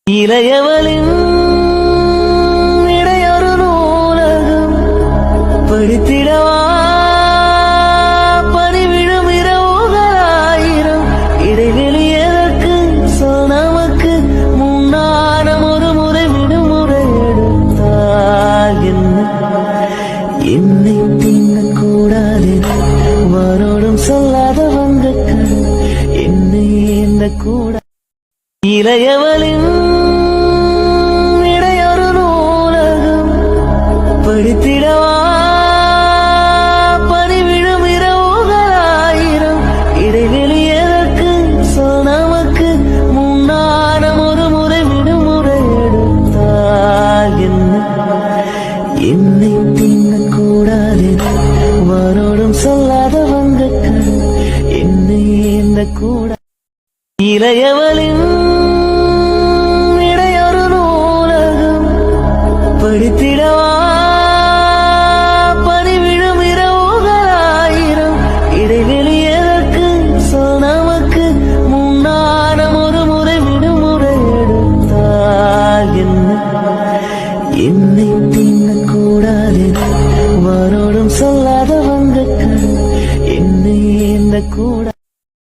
இளையவளின் இடையொரு நூலகம் படித்திடவா பணிவிடும் இரவுகளாயிரம் இடைவெளி எதற்கு சொல் நமக்கு முன்னானம் ஒரு முறை விடுமுறை எடுத்தால் என்னை தீண்டக்கூடாது வாரோடும் சொல்லாத வங்கக்கள் என்னை ஏந்த கூட இளையவளின் இடையொரு நூலகம் படித்திடவா பணிவிடும் இரவுகளாயிரம் இடைவெளி எதற்கு சொல் நமக்கு முன்னானம் ஒரு முறை விடுமுறை எடுத்தால் என்னை தீண்டக்கூடாது வாரோடும் சொல்லாத வங்கக்கள் என்னை ஏந்த கூட இளையவளின்